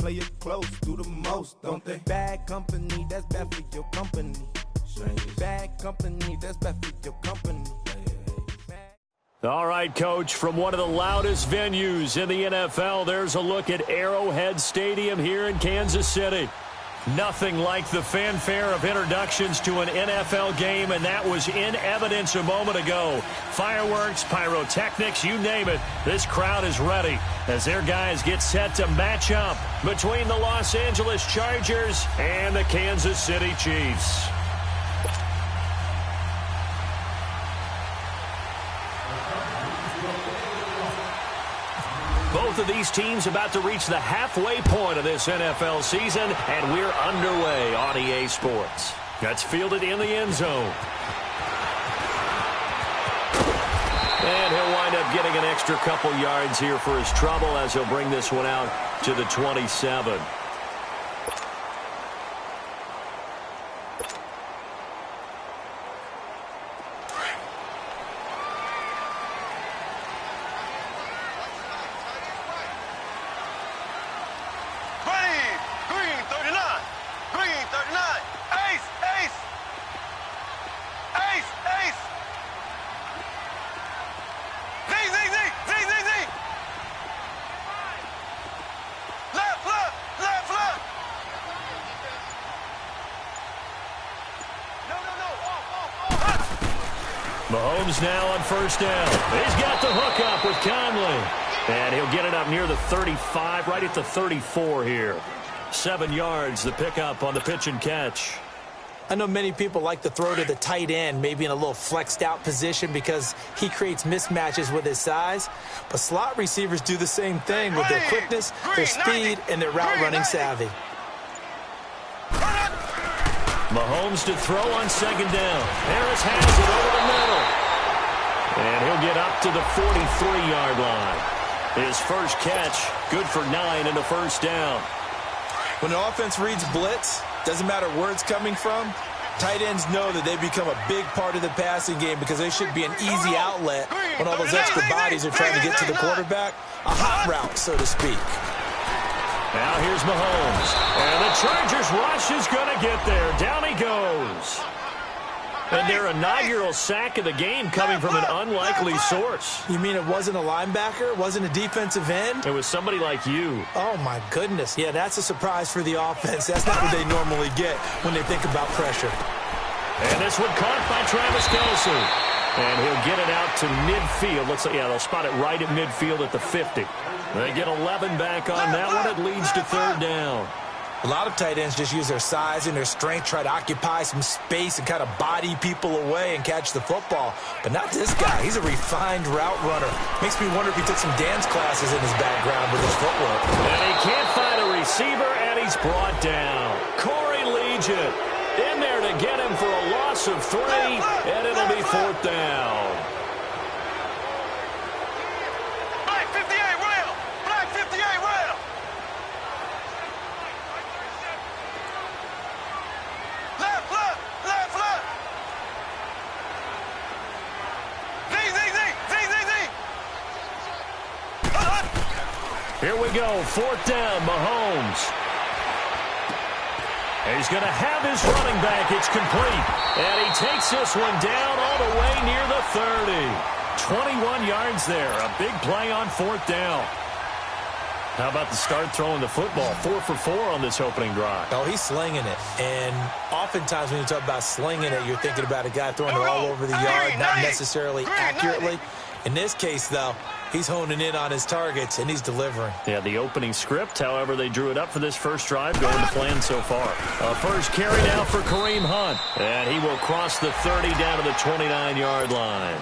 play it close, do the most, don't they? Bad company, that's bad for your company. Bad company, that's bad for your company. All right, Coach, from one of the loudest venues in the NFL, there's a look at Arrowhead Stadium here in Kansas City. Nothing like the fanfare of introductions to an NFL game, and that was in evidence a moment ago. Fireworks, pyrotechnics, you name it. This crowd is ready as their guys get set to match up between the Los Angeles Chargers and the Kansas City Chiefs. Both of these teams about to reach the halfway point of this NFL season, and we're underway on EA Sports. That's fielded in the end zone. And he'll wind up getting an extra couple yards here for his trouble as he'll bring this one out to the 27. Mahomes now on first down. He's got the hook up with Conley. And he'll get it up near the 35, right at the 34 here. 7 yards, the pickup on the pitch and catch. I know many people like to throw to the tight end, maybe in a little flexed out position because he creates mismatches with his size. But slot receivers do the same thing with their quickness, their speed, and their route running savvy. Mahomes to throw on second down. Harris has it over the middle. And he'll get up to the 43-yard line. His first catch, good for 9 and a first down. When an offense reads blitz, doesn't matter where it's coming from, tight ends know that they become a big part of the passing game because they should be an easy outlet when all those extra bodies are trying to get to the quarterback. A hot route, so to speak. Now here's Mahomes. And the Chargers rush is going to get there. Down he goes. And their inaugural sack of the game coming from an unlikely source. You mean it wasn't a linebacker? It wasn't a defensive end? It was somebody like you. Oh, my goodness. Yeah, that's a surprise for the offense. That's not what they normally get when they think about pressure. And this one caught by Travis Kelce. And he'll get it out to midfield. Looks like, yeah, they'll spot it right at midfield at the 50. They get 11 back on that one. It leads to third down. A lot of tight ends just use their size and their strength, try to occupy some space and kind of body people away and catch the football. But not this guy. He's a refined route runner. Makes me wonder if he took some dance classes in his background with his footwork. And he can't find a receiver, and he's brought down. Corey Legion in there to get him for a loss of 3, and it'll be fourth down. Black 58 rail! Black 58 rail! Left, left, left, left! Z, Z, Z, Z, Z, Z! Here we go, fourth down, Mahomes. He's going to have his running back. It's complete. And he takes this one down all the way near the 30. 21 yards there. A big play on fourth down. How about the start throwing the football? 4 for 4 on this opening drive. Oh, he's slinging it. And oftentimes when you talk about slinging it, you're thinking about a guy throwing it all over the yard, not necessarily accurately. In this case, though, he's honing in on his targets, and he's delivering. Yeah, the opening script, however, they drew it up for this first drive, going to plan so far. First carry now for Kareem Hunt. And he will cross the 30 down to the 29-yard line.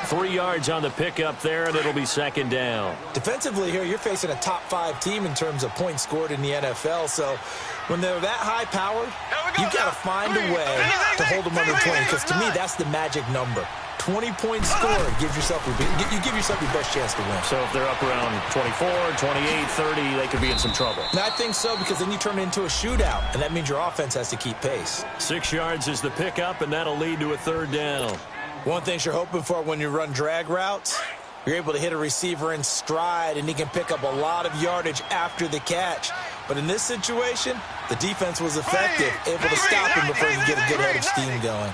3 yards on the pickup there, and it'll be second down. Defensively here, you're facing a top-5 team in terms of points scored in the NFL. So when they're that high-powered, you've got to find a way to hold them under 20, because to me, that's the magic number. 20 points scored, you give yourself your best chance to win. So if they're up around 24, 28, 30, they could be in some trouble. And I think so, because then you turn it into a shootout, and that means your offense has to keep pace. 6 yards is the pickup, and that'll lead to a third down. One thing you're hoping for when you run drag routes, you're able to hit a receiver in stride, and he can pick up a lot of yardage after the catch. But in this situation, the defense was effective, able to stop him before he could get a good head of steam going.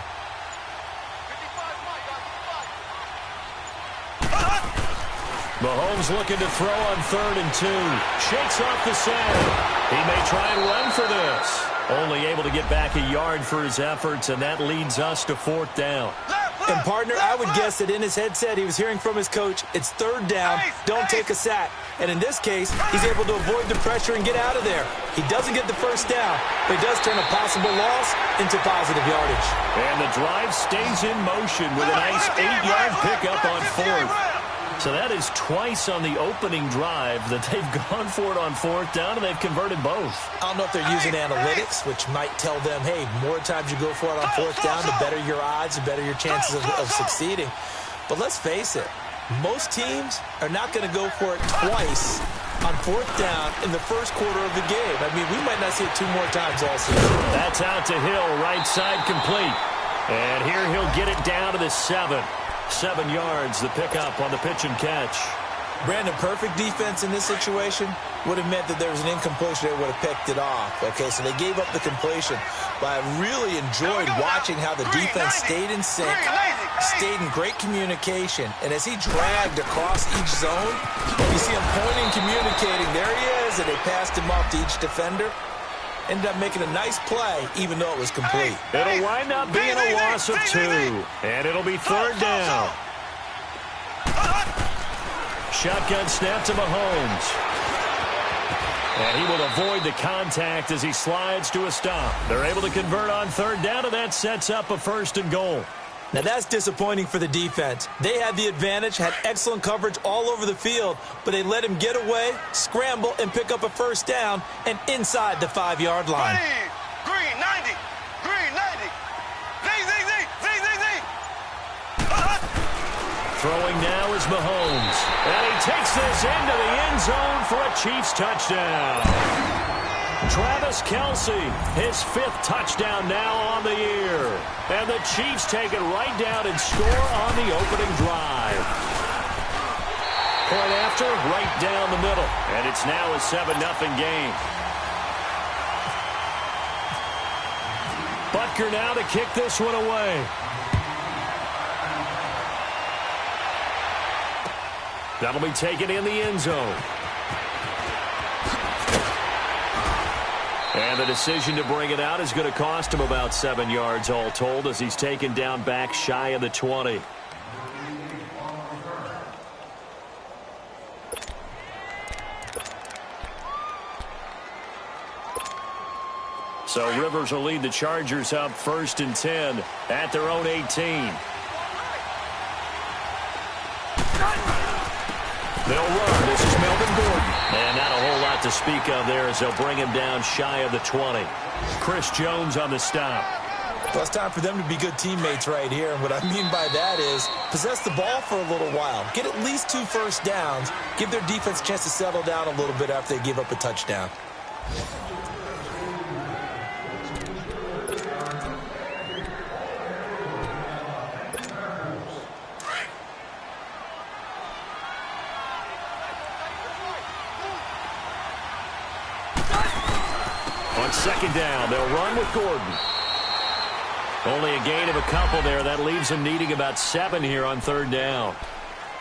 Mahomes looking to throw on 3rd and 2. Shakes off the center. He may try and run for this. Only able to get back a yard for his efforts, and that leads us to 4th down. And, partner, I would guess that in his headset he was hearing from his coach, it's 3rd down, don't take a sack. And in this case, he's able to avoid the pressure and get out of there. He doesn't get the 1st down, but he does turn a possible loss into positive yardage. And the drive stays in motion with a nice 8-yard pickup on 4th. So that is twice on the opening drive that they've gone for it on 4th down, and they've converted both. I don't know if they're using analytics, which might tell them, hey, more times you go for it on 4th down, the better your odds, the better your chances of succeeding. But let's face it, most teams are not going to go for it twice on 4th down in the first quarter of the game. I mean, we might not see it 2 more times all season. That's out to Hill, right side complete. And here he'll get it down to the 7. 7 yards, the pickup on the pitch and catch. Brandon, perfect defense in this situation would have meant that there was an incompletion. They would have picked it off. Okay, so they gave up the completion. But I really enjoyed watching how the defense stayed in sync, stayed in great communication. And as he dragged across each zone, you see him pointing, communicating. There he is, and they passed him off to each defender. Ended up making a nice play, even though it was complete. It'll wind up being a loss of 2, and it'll be 3rd down. Shotgun snap to Mahomes. And he will avoid the contact as he slides to a stop. They're able to convert on 3rd down, and that sets up a 1st and goal. Now, that's disappointing for the defense. They had the advantage, had excellent coverage all over the field, but they let him get away, scramble, and pick up a 1st down and inside the 5-yard line. Green, 90. Green, 90. Z. Throwing now is Mahomes. And he takes this into the end zone for a Chiefs touchdown. Travis Kelce, his 5th touchdown now on the year. And the Chiefs take it right down and score on the opening drive. Point after, right down the middle. And it's now a 7-0 game. Butker now to kick this one away. That'll be taken in the end zone. And the decision to bring it out is going to cost him about 7 yards all told as he's taken down back shy of the 20. So Rivers will lead the Chargers up 1st and 10 at their own 18. They'll run. This is Melvin Gordon. And not a whole lot to speak of there as they'll bring him down shy of the 20. Chris Jones on the stop. Well, it's time for them to be good teammates right here. And what I mean by that is possess the ball for a little while. Get at least 2 first downs. Give their defense a chance to settle down a little bit after they give up a touchdown. On 2nd down, they'll run with Gordon. Only a gain of a couple there. That leaves them needing about 7 here on 3rd down.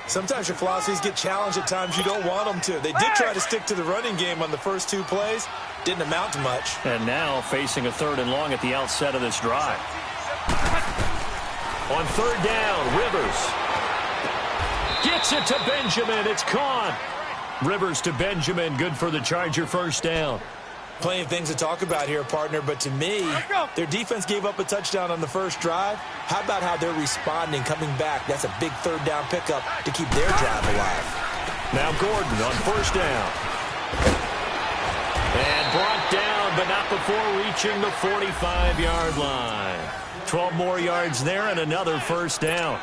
Sometimes your philosophies get challenged at times you don't want them to. They did try to stick to the running game on the first 2 plays. Didn't amount to much. And now facing a 3rd and long at the outset of this drive. On 3rd down, Rivers gets it to Benjamin. It's caught. Rivers to Benjamin. Good for the Charger 1st down. Plenty of things to talk about here, partner, but to me, their defense gave up a touchdown on the first drive. How about how they're responding, coming back? That's a big 3rd down pickup to keep their drive alive. Now Gordon on 1st down. And brought down, but not before reaching the 45-yard line. 12 more yards there and another 1st down.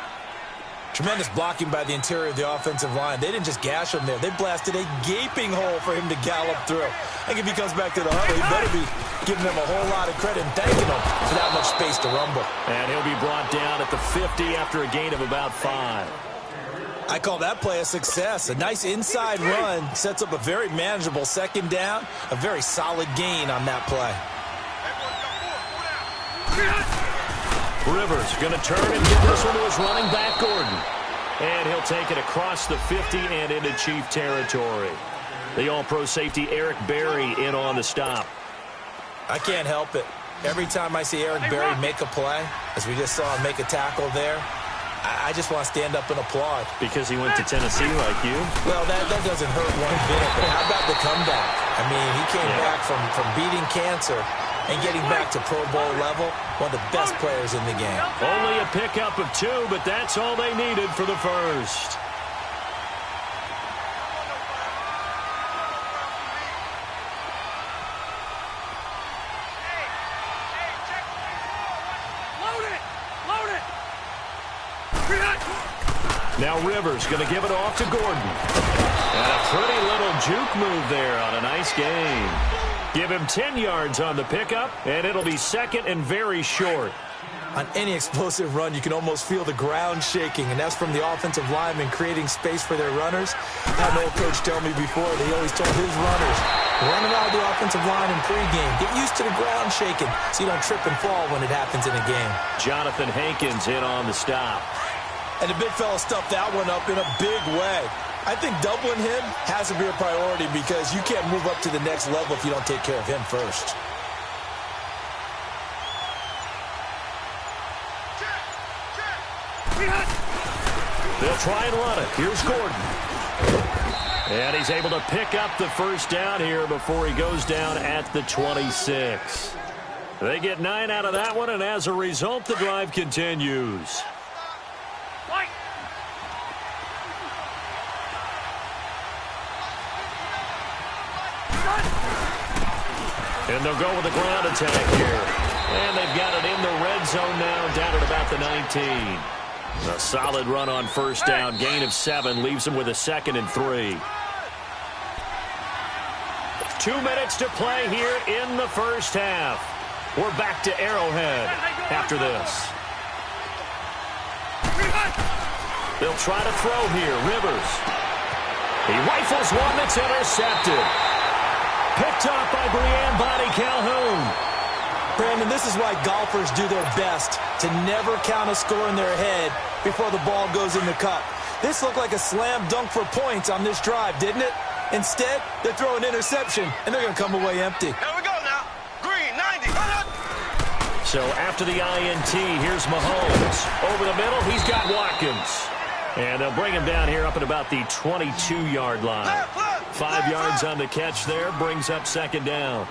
Tremendous blocking by the interior of the offensive line. They didn't just gash him there. They blasted a gaping hole for him to gallop through. I think if he comes back to the huddle, he better be giving them a whole lot of credit and thanking them for that much space to rumble. And he'll be brought down at the 50 after a gain of about 5. I call that play a success. A nice inside run sets up a very manageable second down, a very solid gain on that play. Rivers going to turn and give this one to his running back, Gordon. And he'll take it across the 50 and into Chief territory. The All-Pro safety Eric Berry in on the stop. I can't help it. Every time I see Eric Berry make a play, as we just saw him make a tackle there, I just want to stand up and applaud. Because he went to Tennessee like you? Well, that doesn't hurt one bit. But how about the comeback? I mean, he came back from beating cancer and getting back to Pro Bowl level, one of the best players in the game. Only a pickup of 2, but that's all they needed for the first. Now Rivers going to give it off to Gordon. And a pretty little juke move there on a nice gain. Give him 10 yards on the pickup, and it'll be second and very short. On any explosive run, you can almost feel the ground shaking, and that's from the offensive linemen creating space for their runners. I had an old coach tell me before, they always told his runners, run around the offensive line in pregame. Get used to the ground shaking so you don't trip and fall when it happens in a game. Jonathan Hankins in on the stop. And the big fella stuffed that one up in a big way. I think doubling him has to be a priority because you can't move up to the next level if you don't take care of him first. They'll try and run it. Here's Gordon. And he's able to pick up the first down here before he goes down at the 26. They get 9 out of that one, and as a result, the drive continues. And they'll go with the ground attack here. And they've got it in the red zone now, down at about the 19. A solid run on first down. Gain of 7 leaves them with a 2nd and 3. 2 minutes to play here in the first half. We're back to Arrowhead after this. They'll try to throw here. Rivers. He rifles one that's intercepted. Picked up by Brian Bonnie Calhoun. Brandon, this is why golfers do their best to never count a score in their head before the ball goes in the cup. This looked like a slam dunk for points on this drive, didn't it? Instead, they throw an interception, and they're going to come away empty. Here we go now. Green, 90. So after the INT, here's Mahomes. Over the middle, he's got Watkins. And they'll bring him down here up at about the 22-yard line. 5 yards on the catch there, brings up 2nd down.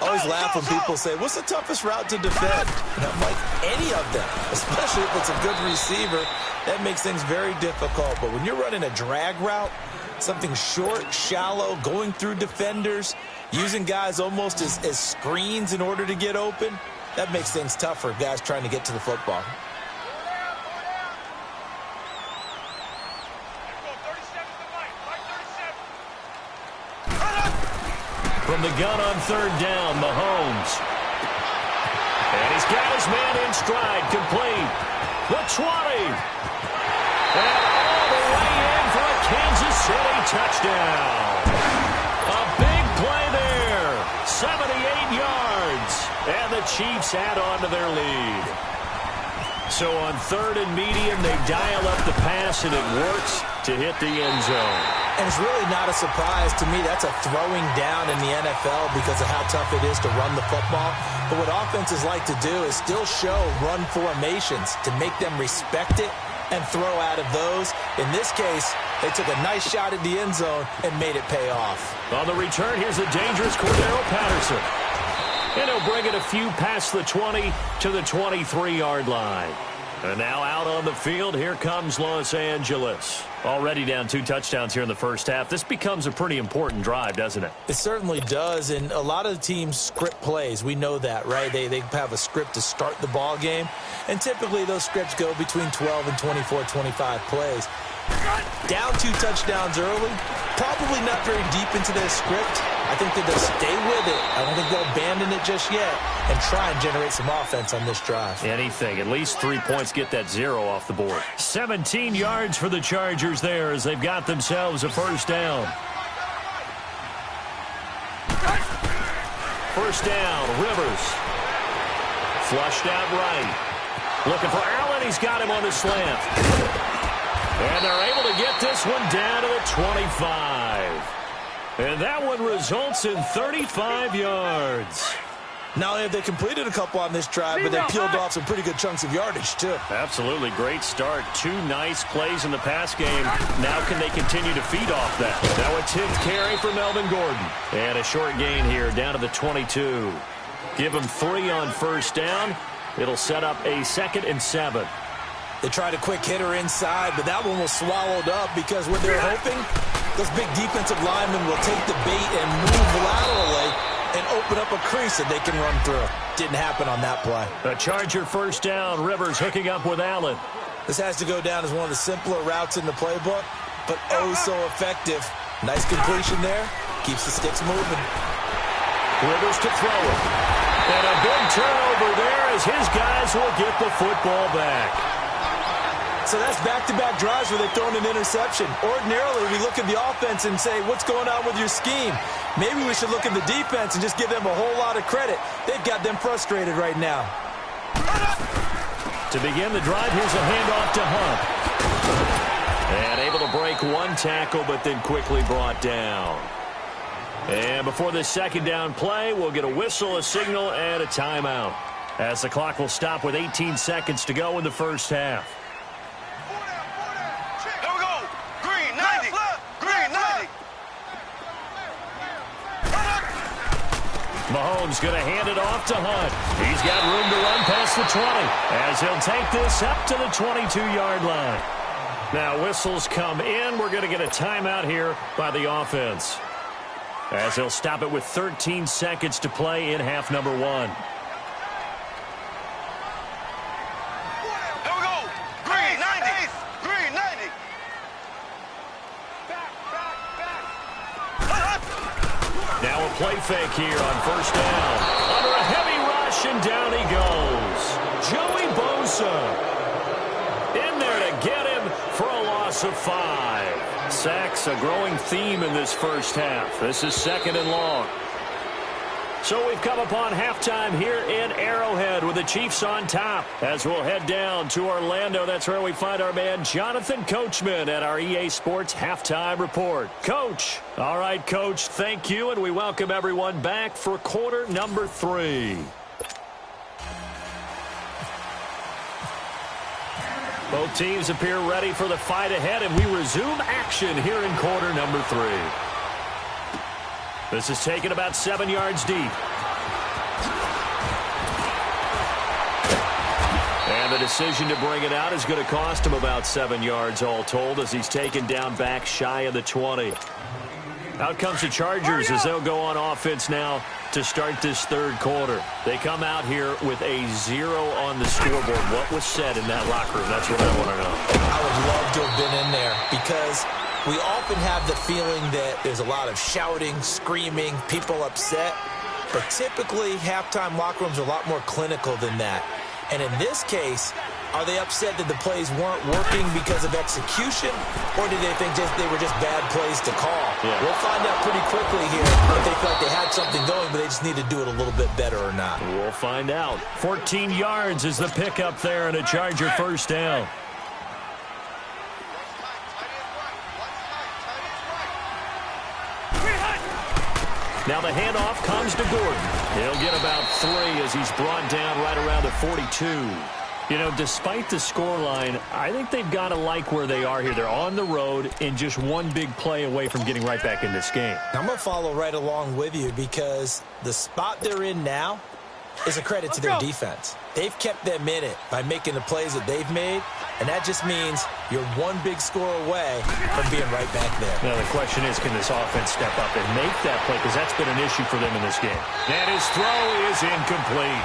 I always laugh when people say, what's the toughest route to defend? And I'm like, any of them, especially if it's a good receiver. That makes things very difficult. But when you're running a drag route, something short, shallow, going through defenders, using guys almost as screens in order to get open, that makes things tough for guys trying to get to the football. From the gun on 3rd down, Mahomes. And he's got his man in stride, complete. The 20. And all the way in for a Kansas City touchdown. A big play there. 78 yards. And the Chiefs add on to their lead. So on 3rd and medium, they dial up the pass, and it works to hit the end zone. And it's really not a surprise to me. That's a throwing down in the NFL because of how tough it is to run the football. But what offenses like to do is still show run formations to make them respect it and throw out of those. In this case, they took a nice shot at the end zone and made it pay off. On the return, here's a dangerous Cordero Patterson. And he'll bring it a few past the 20 to the 23-yard line. And now out on the field, here comes Los Angeles. Already down 2 touchdowns here in the first half. This becomes a pretty important drive, doesn't it? It certainly does, and a lot of the teams script plays. We know that, right? They have a script to start the ball game, and typically those scripts go between 12 and 24, 25 plays. Down 2 touchdowns early, probably not very deep into their script. I I think that they'll stay with it. I don't think they'll abandon it just yet and try and generate some offense on this drive. Anything. At least 3 points, get that 0 off the board. 17 yards for the Chargers there as they've got themselves a first down. First down, Rivers. Flushed out right. Looking for Allen. He's got him on the slant. And they're able to get this one down to the 25. And that one results in 35 yards. Not only have they completed a couple on this drive, but they peeled off some pretty good chunks of yardage, too. Absolutely. Great start. 2 nice plays in the pass game. Now can they continue to feed off that? Now a 10th carry for Melvin Gordon. And a short gain here down to the 22. Give them 3 on first down. It'll set up a 2nd and 7. They tried a quick hitter inside, but that one was swallowed up because when they're hoping, those big defensive linemen will take the bait and move laterally and open up a crease that they can run through. Didn't happen on that play. A Charger first down. Rivers hooking up with Allen. This has to go down as one of the simpler routes in the playbook, but oh so effective. Nice completion there. Keeps the sticks moving. Rivers to throw it. And a big turnover there as his guys will get the football back. So that's back-to-back drives where they've thrown an interception. Ordinarily, we look at the offense and say, what's going on with your scheme? Maybe we should look at the defense and just give them a whole lot of credit. They've got them frustrated right now. To begin the drive, here's a handoff to Hunt. And able to break 1 tackle, but then quickly brought down. And before this second down play, we'll get a whistle, a signal, and a timeout. As the clock will stop with 18 seconds to go in the first half. Here we go. Green, 90. Green, 90. Mahomes going to hand it off to Hunt. He's got room to run past the 20 as he'll take this up to the 22-yard line. Now whistles come in. We're going to get a timeout here by the offense, as they'll stop it with 13 seconds to play in half number 1. Here we go. Green, 90. Green, 90. Now a play fake here on first down. Under a heavy rush, and down he goes. Joey Bosa in there to get him for a loss of 5. Sacks, a growing theme in this first half. This is 2nd and long. So we've come upon halftime here in Arrowhead with the Chiefs on top. As we'll head down to Orlando, that's where we find our man Jonathan Coachman at our EA Sports Halftime Report. Coach. All right, Coach, thank you, and we welcome everyone back for quarter number 3. Both teams appear ready for the fight ahead, and we resume action here in quarter number 3. This is taken about 7 yards deep. And the decision to bring it out is going to cost him about 7 yards all told, as he's taken down back shy of the 20. Out comes the Chargers as they'll go on offense now to start this third quarter. They come out here with a 0 on the scoreboard. What was said in that locker room? That's what I want to know. I would love to have been in there because we often have the feeling that there's a lot of shouting, screaming, people upset. But typically, halftime locker rooms are a lot more clinical than that. And in this case, are they upset that the plays weren't working because of execution, or did they think they were just bad plays to call? Yeah. We'll find out pretty quickly here if they feel like they had something going, but they just need to do it a little bit better or not. We'll find out. 14 yards is the pickup there, and a Charger first down. Now the handoff comes to Gordon. He'll get about 3 as he's brought down right around the 42. You know, despite the scoreline, I think they've got to like where they are here. They're on the road and just one big play away from getting right back in this game. I'm going to follow right along with you because the spot they're in now is a credit to their defense. They've kept them in it by making the plays that they've made, and that just means you're one big score away from being right back there. Now the question is, can this offense step up and make that play? Because that's been an issue for them in this game. And his throw is incomplete.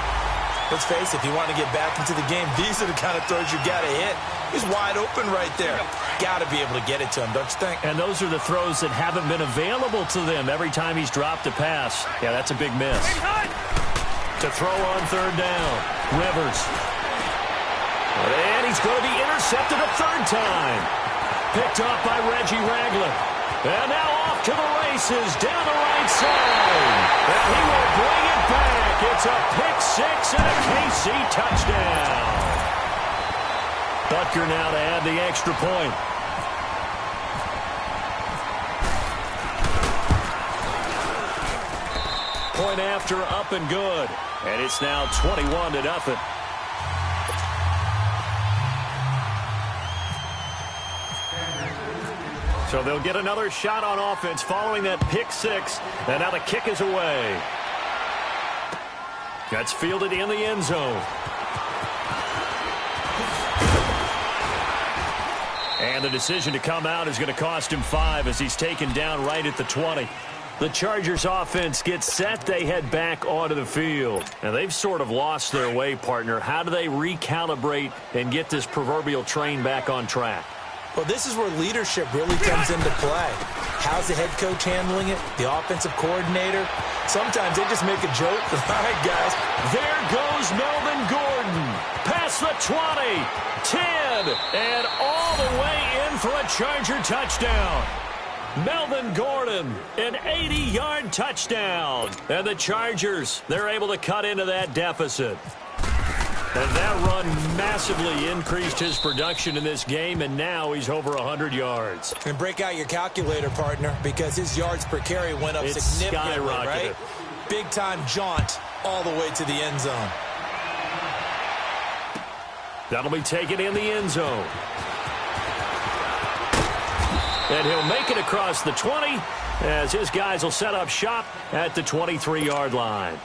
Let's face it, if you want to get back into the game, these are the kind of throws you got to hit. He's wide open right there. Got to be able to get it to him, don't you think? And those are the throws that haven't been available to them every time he's dropped a pass. Yeah, that's a big miss. To throw on third down, Rivers. And he's going to be intercepted a third time. Picked up by Reggie Ragland. And now off to the races down the right side. And he will bring it back. It's a pick-6 and a KC touchdown. Butker now to add the extra point. Point after, up and good. And it's now 21-0. So they'll get another shot on offense following that pick-6. And now the kick is away. That's fielded in the end zone. And the decision to come out is going to cost him 5 as he's taken down right at the 20. The Chargers offense gets set. They head back onto the field. And they've sort of lost their way, partner. How do they recalibrate and get this proverbial train back on track? Well, this is where leadership really comes into play. How's the head coach handling it? The offensive coordinator? Sometimes they just make a joke. All right, guys. There goes Melvin Gordon. Past the 20, 10, and all the way in for a Charger touchdown. Melvin Gordon, an 80-yard touchdown. And the Chargers, they're able to cut into that deficit. And that run massively increased his production in this game, and now he's over 100 yards. And break out your calculator, partner, because his yards per carry went up significantly, right? Big-time jaunt all the way to the end zone. That'll be taken in the end zone. And he'll make it across the 20 as his guys will set up shop at the 23-yard line.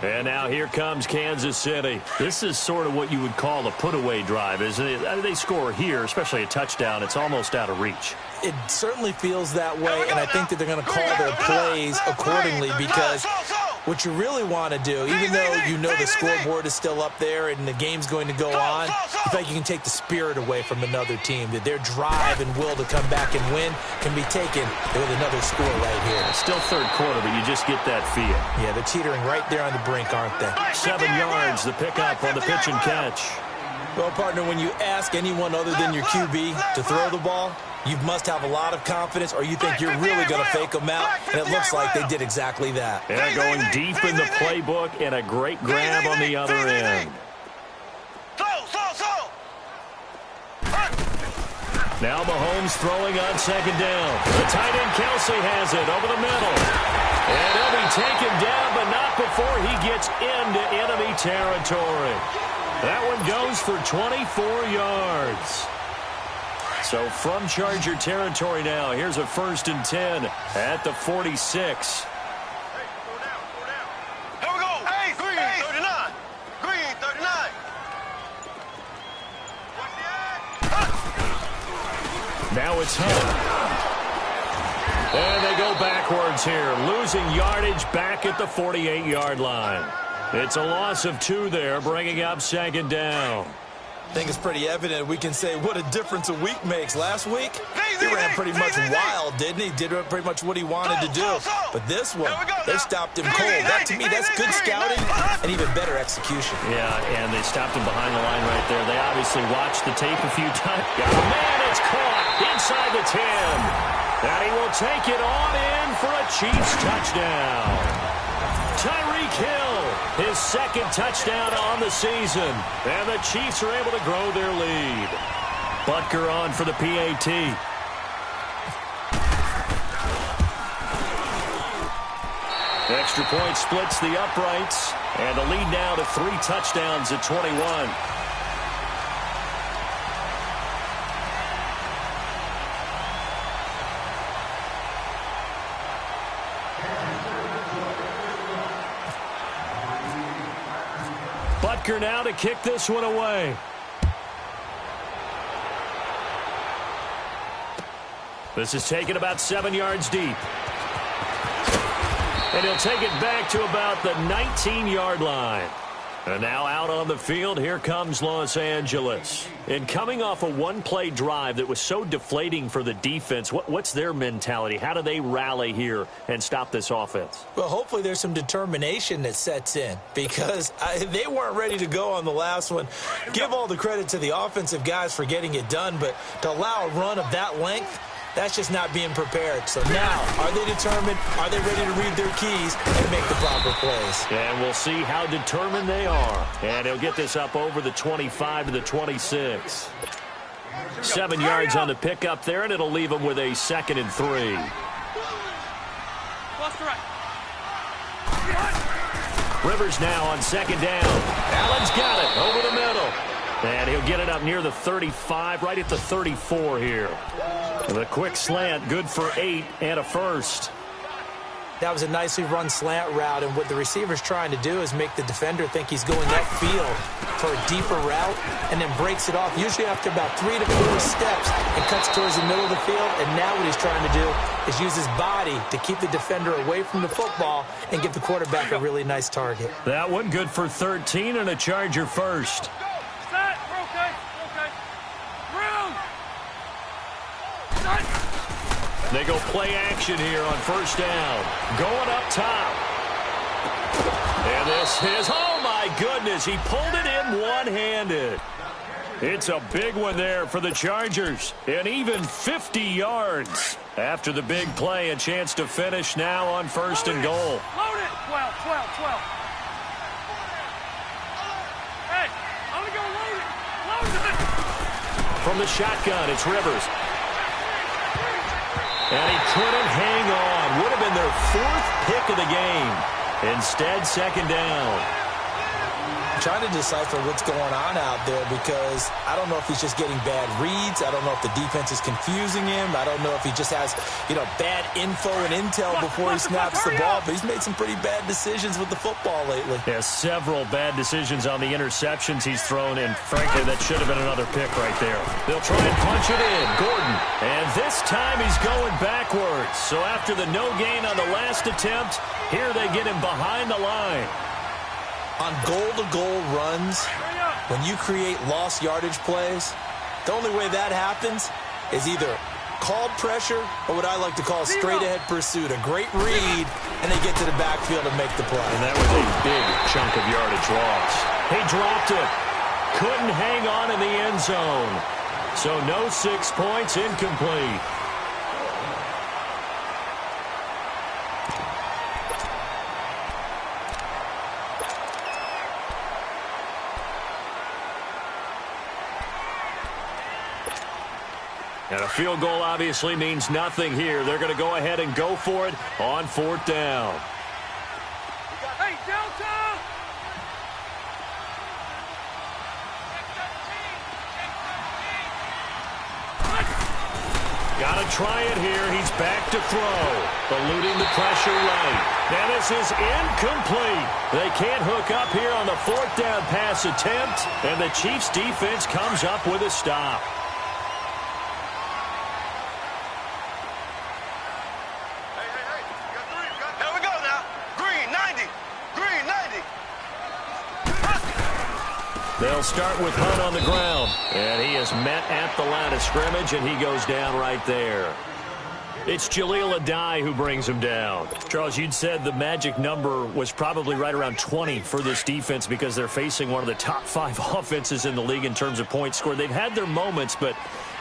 And now here comes Kansas City. This is sort of what you would call a put-away drive, isn't it? They score here, especially a touchdown. It's almost out of reach. It certainly feels that way, and I think that they're going to call their plays accordingly because what you really want to do, even though you know the scoreboard is still up there and the game's going to go on, you think you can take the spirit away from another team, that their drive and will to come back and win can be taken with another score right here. It's still third quarter, but you just get that feel. Yeah, they're teetering right there on the brink, aren't they? 7 yards, the pickup on the pitch and catch. Well, partner, when you ask anyone other than your QB to throw the ball, you must have a lot of confidence or you think you're really going to fake them out, and it looks like they did exactly that. And going deep in the playbook and a great grab on the other end. Now Mahomes throwing on second down. The tight end Kelsey has it over the middle. And he'll be taken down, but not before he gets into enemy territory. That one goes for 24 yards. So from Charger territory now, here's a 1st and 10 at the 46. Here we go. Hey, Green, 39. Green, 39. Now it's Hunt. And they go backwards here, losing yardage back at the 48-yard line. It's a loss of 2 there, bringing up second down. I think it's pretty evident we can say what a difference a week makes. Last week, he ran pretty much wild, didn't he? Did pretty much what he wanted to do. But this one, they stopped him cold. That, to me, that's good scouting and even better execution. Yeah, and they stopped him behind the line right there. They obviously watched the tape a few times. Oh, man, it's caught inside the 10. And he will take it on in for a Chiefs touchdown. Tyreek Hill, his 2nd touchdown on the season. And the Chiefs are able to grow their lead. Butker on for the PAT. Extra point splits the uprights. And the lead now to 3 touchdowns at 21. Butker now to kick this one away. This is taken about 7 yards deep. And he'll take it back to about the 19-yard line. And now out on the field, here comes Los Angeles. And coming off a one-play drive that was so deflating for the defense, what's their mentality? How do they rally here and stop this offense? Well, hopefully there's some determination that sets in because they weren't ready to go on the last one. Give all the credit to the offensive guys for getting it done, but to allow a run of that length, that's just not being prepared. So now, are they determined? Are they ready to read their keys and make the proper plays? And we'll see how determined they are. And he'll get this up over the 25 to the 26. 7 yards on the pickup there, and it'll leave them with a 2nd and 3. Rivers now on 2nd down. Allen's got it over the middle. And he'll get it up near the 35, right at the 34 here. The quick slant, good for 8 and a first. That was a nicely run slant route, and what the receiver's trying to do is make the defender think he's going upfield for a deeper route and then breaks it off, usually after about 3 to 4 steps, and cuts towards the middle of the field. And now what he's trying to do is use his body to keep the defender away from the football and give the quarterback a really nice target. That one good for 13 and a Charger first. They go play action here on 1st down. Going up top. And this is, oh my goodness, he pulled it in one-handed. It's a big one there for the Chargers. And even 50 yards. After the big play, a chance to finish now on 1st and goal. Load it. 12. Hey, I'm going to go load it. From the shotgun, it's Rivers. And he couldn't hang on. Would have been their 4th pick of the game. Instead, 2nd down. I'm trying to decipher what's going on out there because I don't know if he's just getting bad reads. I don't know if the defense is confusing him. I don't know if he just has, bad info and intel before he snaps the ball. But he's made some pretty bad decisions with the football lately. Yeah, several bad decisions on the interceptions he's thrown, and frankly, that should have been another pick right there. They'll try and punch it in. Gordon. And this time he's going backwards. So after the no gain on the last attempt, here they get him behind the line. On goal-to-goal runs, when you create lost yardage plays, the only way that happens is either called pressure or what I like to call straight-ahead pursuit. A great read, and they get to the backfield and make the play. And that was a big chunk of yardage loss. He dropped it. Couldn't hang on in the end zone. So no 6 points, incomplete. And a field goal obviously means nothing here. They're going to go ahead and go for it on 4th down. Hey, Delta! Got to try it here. He's back to throw. Eluding the pressure right. Now this is incomplete. They can't hook up here on the 4th down pass attempt. And the Chiefs defense comes up with a stop. They'll start with Hunt on the ground. And he is met at the line of scrimmage, and he goes down right there. It's Jaleel Adai who brings him down. Charles, you'd said the magic number was probably right around 20 for this defense because they're facing one of the top 5 offenses in the league in terms of points scored. They've had their moments, but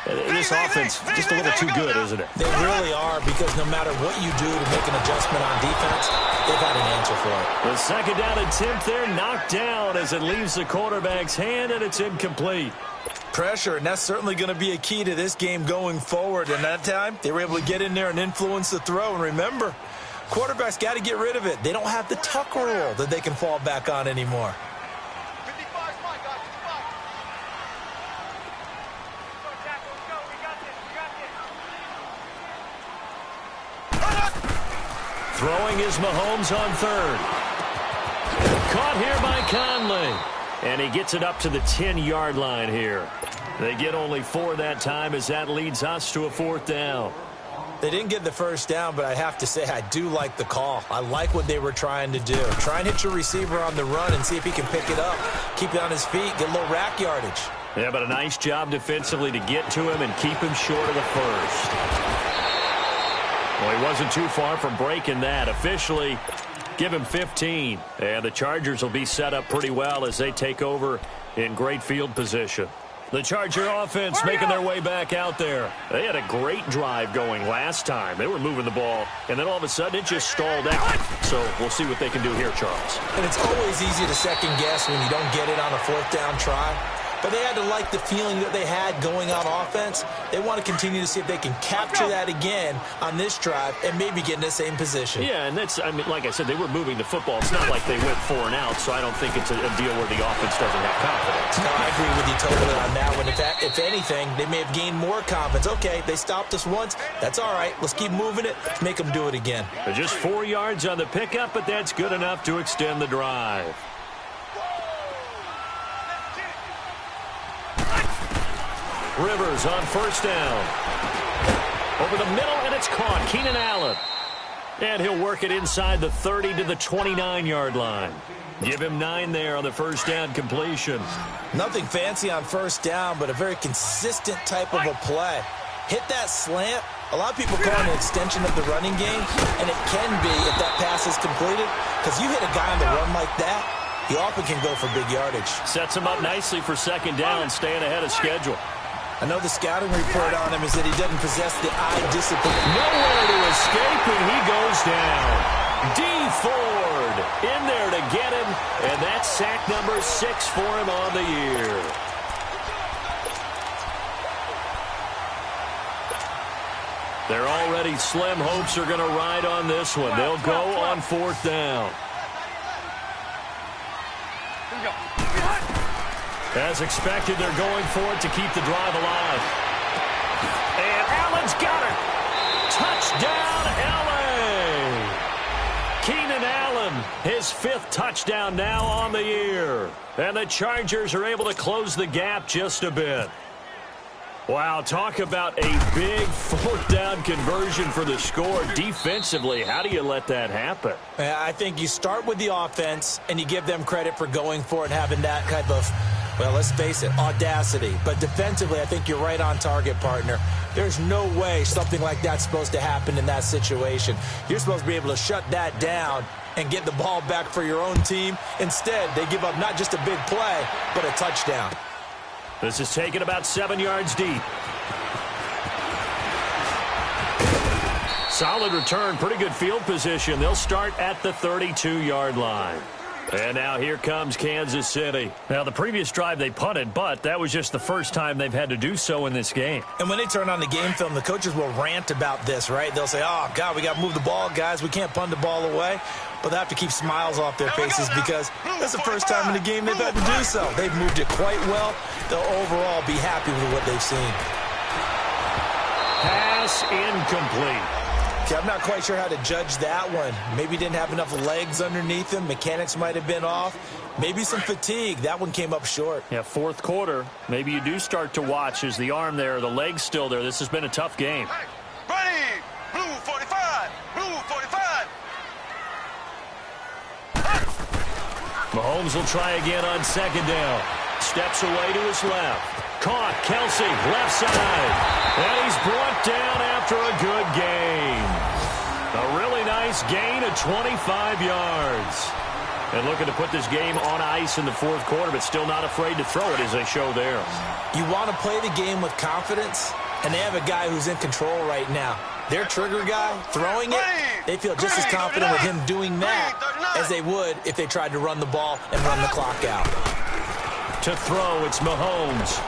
this offense just a little too good, isn't it? They really are, because no matter what you do to make an adjustment on defense, they've got an answer for it. The 2nd down attempt there knocked down as it leaves the quarterback's hand, and it's incomplete. Pressure, and that's certainly going to be a key to this game going forward. And that time, they were able to get in there and influence the throw. And remember, quarterbacks got to get rid of it. They don't have the tuck rule that they can fall back on anymore. Throwing is Mahomes on 3rd. Caught here by Conley. And he gets it up to the 10-yard line here. They get only 4 that time as that leads us to a 4th down. They didn't get the first down, but I have to say I do like the call. I like what they were trying to do. Try and hit your receiver on the run and see if he can pick it up, keep it on his feet, get a little rack yardage. Yeah, but a nice job defensively to get to him and keep him short of the first. Well, he wasn't too far from breaking that. Officially, give him 15. And the Chargers will be set up pretty well as they take over in great field position. The Charger offense making their way back out there. They had a great drive going last time. They were moving the ball, and then all of a sudden it just stalled out. So we'll see what they can do here, Charles. And it's always easy to second guess when you don't get it on a fourth down try. But they had to like the feeling that they had going on offense. They want to continue to see if they can capture that again on this drive and maybe get in the same position. Yeah, and that's, I mean, like I said, they were moving the football. It's not like they went 4 and out, so I don't think it's a deal where the offense doesn't have confidence. No, I agree with you totally on that one. If anything, they may have gained more confidence. Okay, they stopped us once. That's all right. Let's keep moving it. Let's make them do it again. Just 4 yards on the pickup, but that's good enough to extend the drive. Rivers on first down. Over the middle, and it's caught. Keenan Allen. And he'll work it inside the 30 to the 29-yard line. Give him 9 there on the first down completion. Nothing fancy on first down, but a very consistent type of a play. Hit that slant. A lot of people call it an extension of the running game, and it can be if that pass is completed, because you hit a guy on the run like that, he often can go for big yardage. Sets him up nicely for second down, staying ahead of schedule. I know the scouting report on him is that he doesn't possess the eye discipline. Nowhere to escape, and he goes down. D. Ford in there to get him, and that's sack number 6 for him on the year. Their already slim hopes are going to ride on this one. They'll go on fourth down. Here we go. As expected, they're going for it to keep the drive alive. And Allen's got it. Touchdown, L.A. Keenan Allen, his 5th touchdown now on the year. And the Chargers are able to close the gap just a bit. Wow, talk about a big fourth down conversion for the score. Defensively, how do you let that happen? I think you start with the offense, and you give them credit for going for it and having that type of, well, let's face it, audacity. But defensively, I think you're right on target, partner. There's no way something like that's supposed to happen in that situation. You're supposed to be able to shut that down and get the ball back for your own team. Instead, they give up not just a big play, but a touchdown. This is taken about 7 yards deep. Solid return, pretty good field position. They'll start at the 32-yard line. And now here comes Kansas City. Now, the previous drive they punted, but that was just the first time they've had to do so in this game. And when they turn on the game film, the coaches will rant about this, right? They'll say, oh, God, we got to move the ball, guys. We can't punt the ball away. But they have to keep smiles off their faces because that's the first time in the game they've had to do so. They've moved it quite well. They'll overall be happy with what they've seen. Pass incomplete. Okay, I'm not quite sure how to judge that one. Maybe didn't have enough legs underneath him. Mechanics might have been off. Maybe some fatigue. That one came up short. Yeah, fourth quarter. Maybe you do start to watch as the arm there, the leg's still there. This has been a tough game. Ready! Blue 45! Blue 45! Mahomes will try again on second down. Steps away to his left. Caught. Kelsey, left side. And he's brought down after a good gain. A really nice gain of 25 yards. And looking to put this game on ice in the fourth quarter, but still not afraid to throw it as they show there. You want to play the game with confidence, and they have a guy who's in control right now. Their trigger guy, throwing it, they feel just as confident with him doing that as they would if they tried to run the ball and run the clock out. To throw, it's Mahomes.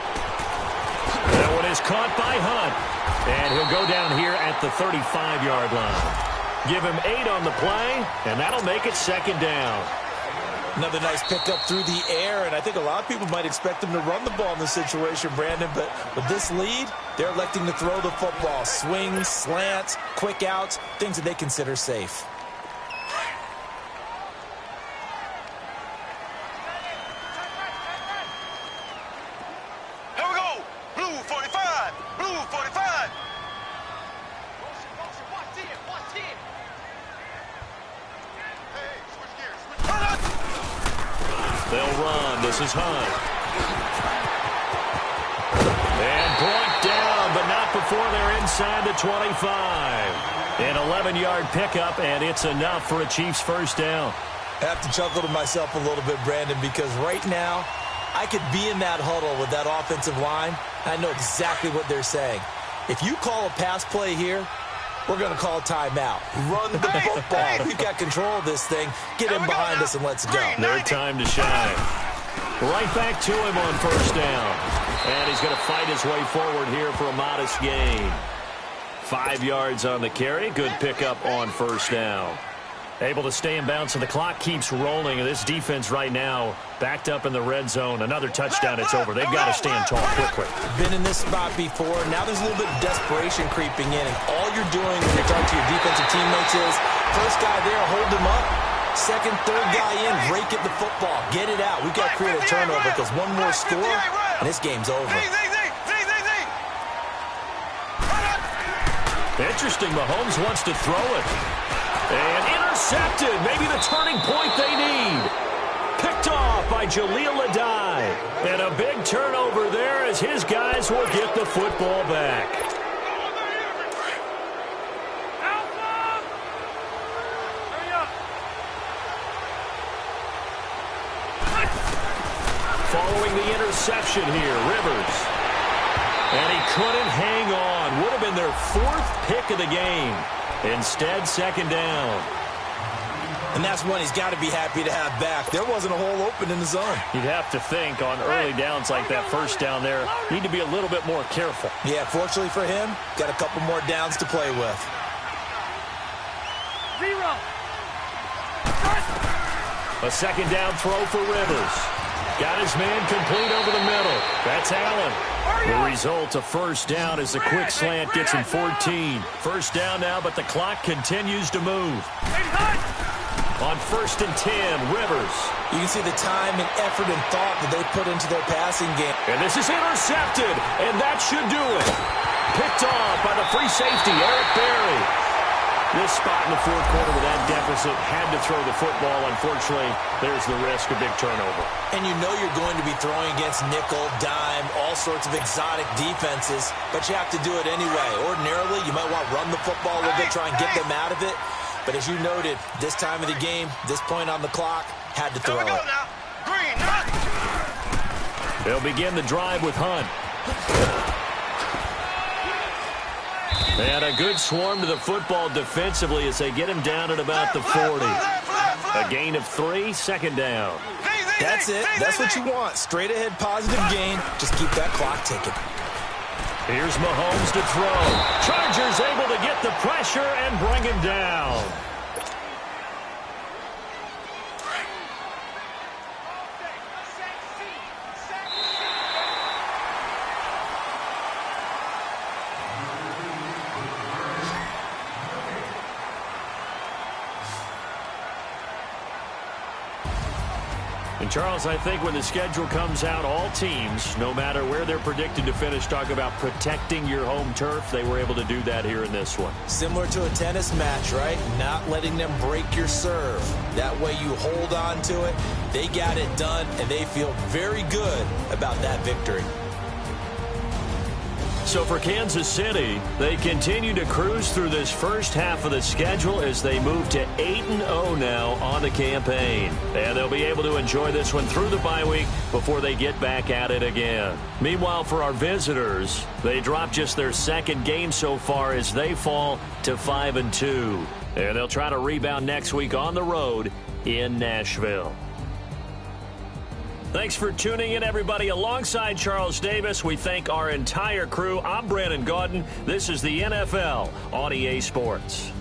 That one is caught by Hunt. And he'll go down here at the 35-yard line. Give him 8 on the play, and that'll make it second down. Another nice pickup through the air, and I think a lot of people might expect them to run the ball in this situation, Brandon, but with this lead, they're electing to throw the football. Swings, slants, quick outs, things that they consider safe. Here we go! Blue 45! Blue 45! They'll run. This is Hunt. And brought down, but not before they're inside the 25. An 11-yard pickup, and it's enough for a Chiefs first down. I have to chuckle to myself a little bit, Brandon, because right now I could be in that huddle with that offensive line. I know exactly what they're saying. If you call a pass play here, we're going to call timeout. Run the football. We've got control of this thing. Get in behind us and let's go. Their time to shine. Right back to him on first down. And he's going to fight his way forward here for a modest gain. 5 yards on the carry. Good pickup on first down. Able to stay in bounds, so the clock keeps rolling. And this defense right now backed up in the red zone. Another touchdown, it's over. They've got to stand tall quickly. Been in this spot before. Now there's a little bit of desperation creeping in. And all you're doing when you're talking to your defensive teammates is, first guy there, hold him up. Second, third guy in, break at the football. Get it out. We've got to create a turnover because one more score, and this game's over. Interesting. Mahomes wants to throw it. And intercepted. Maybe the turning point they need. Picked off by Jaleel Adai. And a big turnover there as his guys will get the football back. Following the interception here, Rivers. And he couldn't hang on. Would have been their 4th pick of the game. Instead, second down. And that's one he's got to be happy to have back. There wasn't a hole open in the zone. You'd have to think on early downs like that first down there, need to be a little bit more careful. Yeah, fortunately for him, got a couple more downs to play with. A second down throw for Rivers. Got his man complete over the middle. That's Allen. The result, a first down as the quick slant gets him 14. First down now, but the clock continues to move. On 1st and 10, Rivers. You can see the time and effort and thought that they put into their passing game. And this is intercepted, and that should do it. Picked off by the free safety, Eric Berry. This spot in the 4th quarter with that deficit, had to throw the football. Unfortunately, there's the risk of big turnover. And you know you're going to be throwing against nickel, dime, all sorts of exotic defenses, but you have to do it anyway. Ordinarily, you might want to run the football a little bit, try and get them out of it. But as you noted, this time of the game, this point on the clock, had to throw it. They'll begin the drive with Hunt. And a good swarm to the football defensively as they get him down at about the 40. A gain of 3, second down. That's it. That's what you want. Straight ahead positive gain. Just keep that clock ticking. Here's Mahomes to throw. Chargers able to get the pressure and bring him down. And Charles, I think when the schedule comes out, all teams, no matter where they're predicted to finish, talk about protecting your home turf. They were able to do that here in this one. Similar to a tennis match, right? Not letting them break your serve. That way you hold on to it. They got it done, and they feel very good about that victory. So for Kansas City, they continue to cruise through this first half of the schedule as they move to 8-0 now on the campaign. And they'll be able to enjoy this one through the bye week before they get back at it again. Meanwhile, for our visitors, they drop just their 2nd game so far as they fall to 5-2. And they'll try to rebound next week on the road in Nashville. Thanks for tuning in, everybody. Alongside Charles Davis, we thank our entire crew. I'm Brandon Gaudin. This is the NFL on EA Sports.